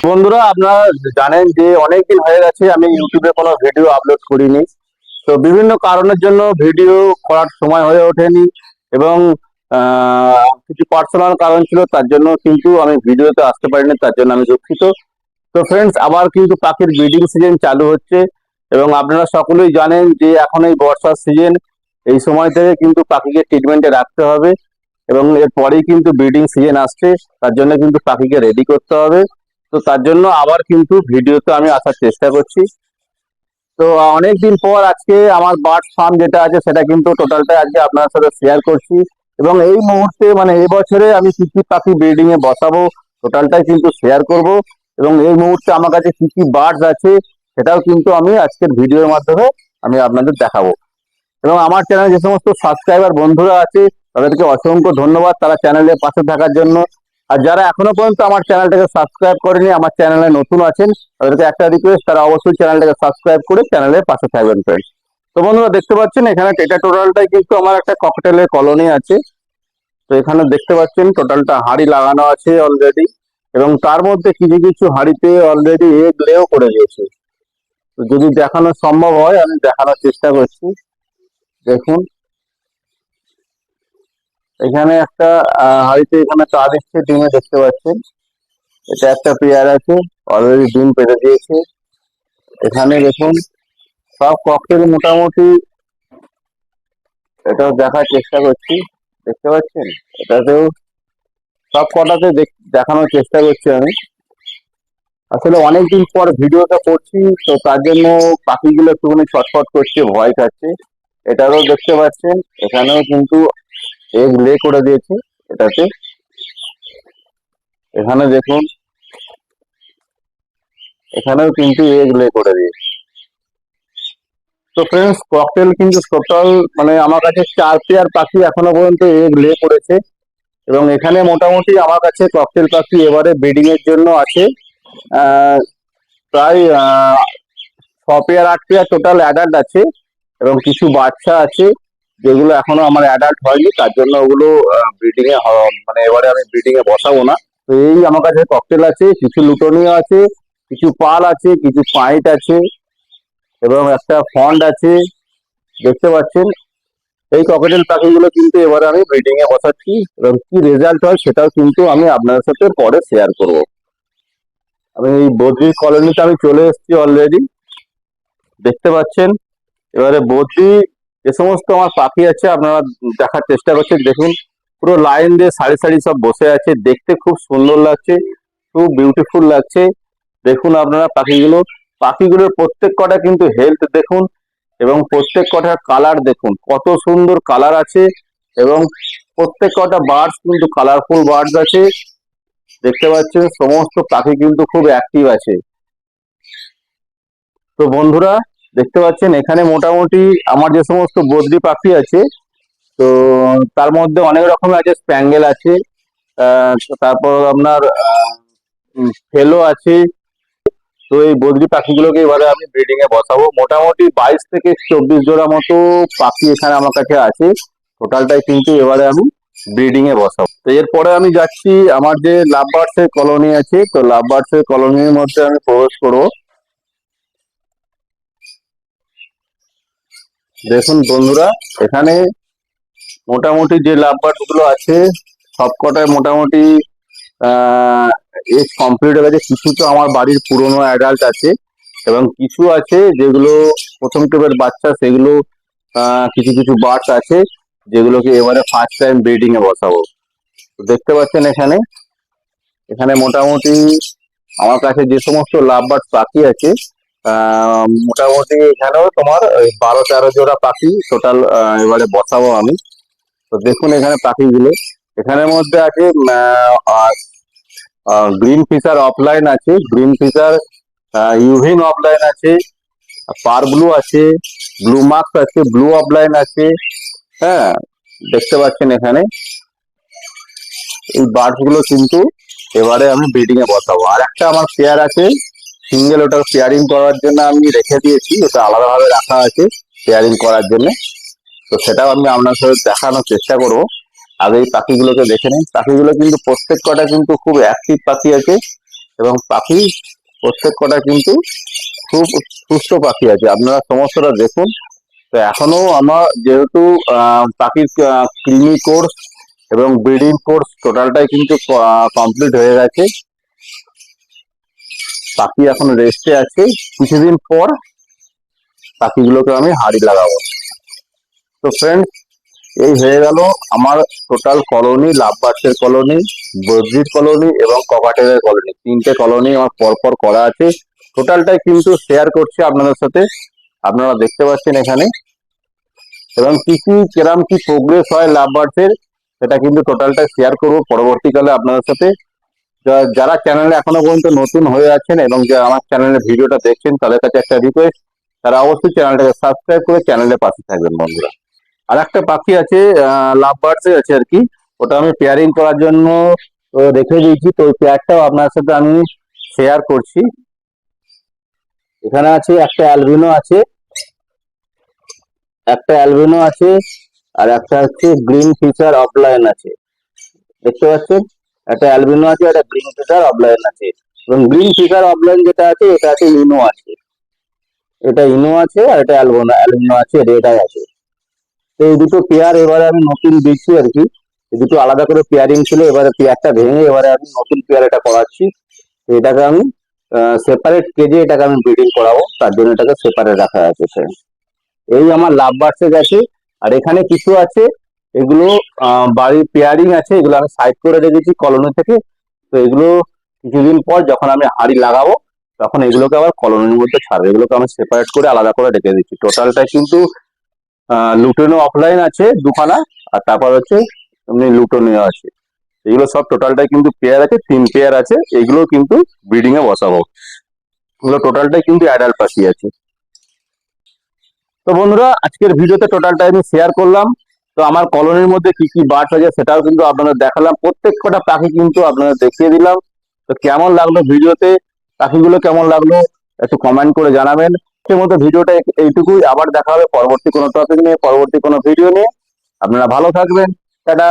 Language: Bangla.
বন্ধুরা, আপনারা জানেন যে অনেকদিন হয়ে গেছে আমি ইউটিউবে কোনো ভিডিও আপলোড করিনি। তো বিভিন্ন কারণের জন্য ভিডিও করার সময় হয়ে ওঠেনি এবং কিছু পার্সোনাল কারণ ছিল, তার জন্য কিন্তু আমি ভিডিওতে আসতে পারিনি, তার জন্য আমি দুঃখিত। তো ফ্রেন্ডস, আবার কিন্তু পাখির ব্রিডিং সিজন চালু হচ্ছে এবং আপনারা সকলেই জানেন যে এখন এই বর্ষার সিজন, এই সময় থেকে কিন্তু পাখিকে ট্রিটমেন্টে রাখতে হবে এবং এরপরেই কিন্তু ব্রিডিং সিজন আসছে, তার জন্য কিন্তু পাখিকে রেডি করতে হবে। তো তার জন্য আবার কিন্তু ভিডিওতে আমি আসার চেষ্টা করছি। তো অনেকদিন পর আজকে আমার বার্ড ফার্ম যেটা আছে সেটা কিন্তু টোটালটা আজকে আপনার সাথে শেয়ার করছি এবং এই মুহূর্তে মানে এই বছরে আমি কি কি পাখি ব্রিডিং এ বসাবো টোটালটাই কিন্তু শেয়ার করব এবং এই মুহূর্তে আমার কাছে কি কি বার্ডস আছে সেটাও কিন্তু আমি আজকের ভিডিওর মাধ্যমে আমি আপনাদের দেখাবো। এবং আমার চ্যানেলে যে সমস্ত সাবস্ক্রাইবার বন্ধুরা আছে তাদেরকে অসংখ্য ধন্যবাদ তারা চ্যানেলের পাশে থাকার জন্য। আর যারা এখনো পর্যন্ত আমার চ্যানেলটাকে সাবস্ক্রাইব করেনি, আমার চ্যানেলে নতুন আছেন, তাদেরকে একটা রিকোয়েস্ট, তারা অবশ্যই চ্যানেলটাকে সাবস্ক্রাইব করে চ্যানেলের পাশে থাকবেন ফ্রেন্ডস। তো বন্ধুরা, দেখতে পাচ্ছেন এখানে এটা টোটালটাই কিন্তু আমার একটা ককটেলের কলোনি আছে। তো এখানে দেখতে পাচ্ছেন টোটালটা হাঁড়ি লাগানো আছে অলরেডি এবং তার মধ্যে কিছু কিছু হাঁড়িতে অলরেডি এগ লেও করে দিয়েছে। তো যদি দেখানো সম্ভব হয় আমি দেখানোর চেষ্টা করছি। দেখুন, এখানে একটা হাঁড়িতে এখানে তা দিচ্ছে ডিমে, দেখতে পাচ্ছেন এটা একটা পেয়ার আছে, অলরেডি ডিম পেড়ে দিয়েছে। এখানে দেখুন সব ককটেল মোটামুটি, এটাও দেখার চেষ্টা করছি, দেখতে পাচ্ছেন এটাতেও সব কটাতে দেখানোর চেষ্টা করছি আমি। আসলে অনেকদিন পর ভিডিওটা করছি, তো তার জন্য পাখিগুলো একটুখানি ছটফট করছে, ভয় খাচ্ছে। এটারও দেখতে পাচ্ছেন এখানেও কিন্তু এগ লে করে দিয়েছে এটাতে। এখানে দেখুন এখানেও কিন্তু এগ লে করে দিয়েছে। তো ফ্রেন্ডস, ককটেল কিন্তু টোটাল মানে আমার কাছে 4 পেয়ার পাখি এখনো পর্যন্ত এগ লে করেছে এবং এখানে মোটামুটি আমার কাছে ককটেল পাখি এবারে ব্রিডিং এর জন্য আছে প্রায় 6 পেয়ার 8 পেয়ার টোটাল অ্যাডাল্ট আছে এবং কিছু বাচ্চা আছে যেগুলো এখনো আমার অ্যাডাল্ট হয়নি, তার জন্য ওগুলো ব্রিডিং এ মানে এবারে আমি ব্রিডিং এ বসাবো না। তো এই আমার কাছে ককটেল আছে, কিছু লুটনীয় আছে, কিছু পাল আছে, কিছু পাইট আছে এবং একটা ফন্ড আছে, দেখতে পাচ্ছেন। এই ককটেল পাখিগুলো কিন্তু এবারে আমি ব্রিডিং এ বসাচ্ছি এবং কি রেজাল্ট হয় সেটাও কিন্তু আমি আপনার সাথে পরে শেয়ার করব। আমি এই বদ্রি কলোনিতে আমি চলে এসেছি অলরেডি, দেখতে পাচ্ছেন। এবারে বদ্রি যে সমস্ত আমার পাখি আছে আপনারা দেখার চেষ্টা করছেন। দেখুন পুরো লাইন দিয়ে সারি সারি সব বসে আছে, দেখতে খুব সুন্দর লাগছে, খুব বিউটিফুল লাগছে। দেখুন আপনারা পাখিগুলোর প্রত্যেক কটা কিন্তু হেলথ দেখুন এবং প্রত্যেক কটার কালার দেখুন, কত সুন্দর কালার আছে এবং প্রত্যেক কটা বার্ডস কিন্তু কালারফুল বার্ডস আছে, দেখতে পাচ্ছেন। সমস্ত পাখি কিন্তু খুব অ্যাক্টিভ আছে। তো বন্ধুরা, দেখতে পাচ্ছেন এখানে মোটামুটি আমার যে সমস্ত বদ্রি পাখি আছে, তো তার মধ্যে অনেক রকমের আছে, স্প্যাঙ্গেল আছে, তারপর আপনার ফেলো আছে। তো এই বদ্রি পাখিগুলোকে এবারে আমি ব্রিডিং এ বসাবো। মোটামুটি 22 থেকে 24 জোড়া মতো পাখি এখানে আমার কাছে আছে, টোটালটাই কিন্তু এবারে আমি ব্রিডিং এ বসাবো। তো এরপরে আমি যাচ্ছি আমার যে লাভ বার্ডস এর কলোনি আছে, তো লাভ বার্ডস এর কলোনির মধ্যে আমি প্রবেশ করবো। দেখুন বন্ধুরা, এখানে মোটামুটি যে লাভ বার্ডস গুলো আছে সবকটায় মোটামুটি এজ কমপ্লিট হয়ে গেছে। কিছু তো আমার বাড়ির পুরনো অ্যাডাল্ট আছে এবং কিছু আছে যেগুলো প্রথম টেপের বাচ্চা, সেগুলো কিছু কিছু বার্ডস আছে। যেগুলোকে এবারে ফার্স্ট টাইম ব্রিডিং এ বসাবো। তো দেখতে পাচ্ছেন এখানে এখানে মোটামুটি আমার কাছে যে সমস্ত লাভ বার্ড পাখি আছে, মোটামুটি এখানেও তোমার ওই 12-13 জোড়া পাখি টোটাল এবারে বসাবো আমি। তো দেখুন এখানে পাখিগুলো, এখানের মধ্যে আছে গ্রিন ফিশার অফলাইন আছে, গ্রিন ফিশার ইউভিং অফলাইন আছে, পার ব্লু আছে, ব্লু মার্কস আছে, ব্লু অফলাইন আছে। হ্যাঁ, দেখতে পাচ্ছেন এখানে এই বার্ডস গুলো কিন্তু এবারে আমি ব্রিডিং এ বসাবো। আর একটা আমার পেয়ার আছে সিঙ্গেল, ওটার পেয়ারিং করার জন্য আমি রেখে দিয়েছি, ওটা আলাদাভাবে রাখা আছে পেয়ারিং করার জন্য। তো সেটাও আমি আপনার সাথে দেখানোর চেষ্টা করবো। আগে এই পাখিগুলোকে দেখে নিন। পাখিগুলো কিন্তু প্রত্যেক কটা কিন্তু খুব অ্যাক্টিভ পাখি আছে, এবং পাখি প্রত্যেক কটা কিন্তু খুব সুস্থ পাখি আছে। আপনারা সমস্তটা দেখুন। তো এখনো আমার যেহেতু পাখির ক্রিমি কোর্স এবং ব্রিডিং কোর্স টোটালটাই কিন্তু কমপ্লিট হয়ে গেছে, পাখি এখন রেস্টে আছে। কিছুদিন পর পাখিগুলোকে আমি হাড়ি লাগাবো। তো ফ্রেন্ডস, এই হয়ে গেল আমার টোটাল কলোনি, লাভ বার্ডসের কলোনি, বদ্রির কলোনি এবং ককাটেলের কলোনি। 3টে কলোনি আমার পরপর করা আছে। টোটালটাই কিন্তু শেয়ার করছি আপনাদের সাথে, আপনারা দেখতে পাচ্ছেন এখানে। এবং কি কি কিরম কি প্রোগ্রেস হয় লাভ বার্ডসের, সেটা কিন্তু টোটালটা শেয়ার করবো পরবর্তীকালে আপনাদের সাথে। যারা চ্যানেলে এখনো পর্যন্ত নতুন হয়ে আছেন এবং যারা আমার চ্যানেলে ভিডিওটা দেখছেন, তাদের কাছে একটা রিকোয়েস্ট, তারা অবশ্যই চ্যানেলটাকে সাবস্ক্রাইব করে চ্যানেলের পাশে থাকবেন বন্ধুরা। আর একটা পাখি আছে লাভ বার্ডস আছে আর কি, ওটা আমি পেয়ারিং করার জন্য রেখে দিয়েছি। তো ওই পেয়ারটাও আপনার সাথে আমি শেয়ার করছি। এখানে আছে একটা অ্যালবিনো আছে, আর একটা হচ্ছে গ্রিন ফিচার অফলাইন আছে। দেখতে পাচ্ছেন, একটা অ্যালবিনো আছে, একটা গ্রিন ফিচার অফলাইন আছে। এবং গ্রিন ফিচার অফলাইন যেটা আছে, এটা আছে ইনো আছে, এটা ইনো আছে, আর এটা অ্যালবিনো আছে, রেড আই আছে। তো এই দুটো পেয়ার এবারে আমি নতুন দিচ্ছি আর কি। এই দুটো আলাদা করে পেয়ারিং ছিল, এবারে পেয়ারটা ভেঙে এবারে আমি নতুন পেয়ার এটা করাচ্ছি। তো এটাকে আমি সেপারেট কেজে এটাকে আমি ব্রিডিং করাবো, তার জন্য এটাকে সেপারেট রাখা আছে friends। এই আমার লাভ বার্ডসে গেছে। আর এখানে কিছু আছে, এগুলো বাড়ির পেয়ারিং আছে, এগুলো আমি সাইড করে রেখেছি কলোনি থেকে। তো এগুলো কিছুদিন পর যখন আমি হাঁড়ি লাগাবো, তখন এগুলোকে আবার কলোনির মধ্যে ছাড়বে। এগুলোকে আমি সেপারেট করে আলাদা করে রেখে দিচ্ছি। টোটালটা কিন্তু লুটেনো অফলাইন আছে দুখানা, আর তারপর হচ্ছে এমনি লুটোনিও আছে। এগুলো সব টোটালটাই কিন্তু পেয়ার আছে, 3 পেয়ার আছে। এগুলো কিন্তু ব্রিডিং এ বসাবো। এগুলো টোটালটাই কিন্তু অ্যাডাল্ট পাখি আছে। তো বন্ধুরা, আজকের ভিডিওতে টোটালটা আমি শেয়ার করলাম। তো আমার কলোনির মধ্যে কি কি বার্ড আছে সেটাও কিন্তু আপনাদের দেখালাম, প্রত্যেক কটা পাখি কিন্তু আপনাদের দেখিয়ে দিলাম। তো কেমন লাগলো ভিডিওতে, পাখিগুলো কেমন লাগলো একটু কমেন্ট করে জানাবেন। সেই মতো ভিডিওটা এইটুকুই, আবার দেখা হবে পরবর্তী কোনো টপিক নিয়ে, পরবর্তী কোনো ভিডিও নিয়ে। আপনারা ভালো থাকবেন, টাটা।